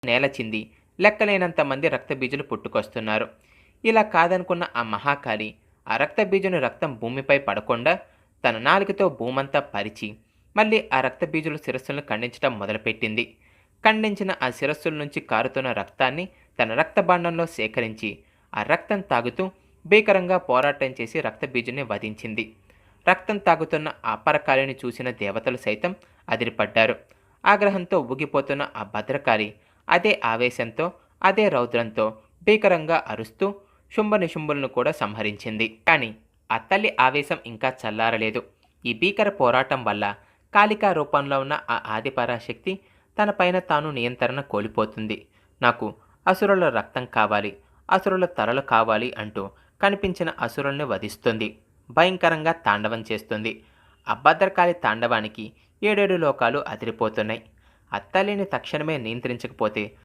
నేల చింది లెక్కలేనంత మంది రక్తబీజులు పుట్టుకొస్తున్నారు. ఇలా కాదనుకున్న ఆ మహాకాళి ఆ రక్తబీజుని రక్తం భూమిపై పడకుండా తన నాలుకతో భూమంతా పరిచి మళ్ళీ ఆ రక్తబీజుల శిరస్సులను ఖండించడం మొదలుపెట్టింది. ఖండించిన ఆ శిరస్సుల నుంచి కారుతున్న రక్తాన్ని తన రక్తభాండంలో సేకరించి ఆ రక్తం తాగుతూ భీకరంగా పోరాటం చేసి రక్తబీజుని వధించింది. రక్తం తాగుతున్న ఆ అపరకాళిని చూసిన దేవతలు సైతం అదిరిపడ్డారు. ఆగ్రహంతో ఊగిపోతున్న ఆ భద్రకాళి అదే ఆవేశంతో, అదే రౌద్రంతో భీకరంగా అరుస్తూ శుంభనిశుంభులను కూడా సంహరించింది. కానీ ఆ తల్లి ఆవేశం ఇంకా చల్లారలేదు. ఈ భీకర పోరాటం వల్ల కాళికా రూపంలో ఉన్న ఆ ఆదిపరాశక్తి తన పైన తాను నియంత్రణ కోల్పోతుంది. నాకు అసురుల రక్తం కావాలి, అసురుల తలలు కావాలి అంటూ కనిపించిన అసురుల్ని వధిస్తుంది. భయంకరంగా తాండవం చేస్తుంది. ఆ భద్రకాళి తాండవానికి 7 లోకాలు అదిరిపోతున్నాయి. ఆ తల్లిని తక్షణమే నియంత్రించకపోతే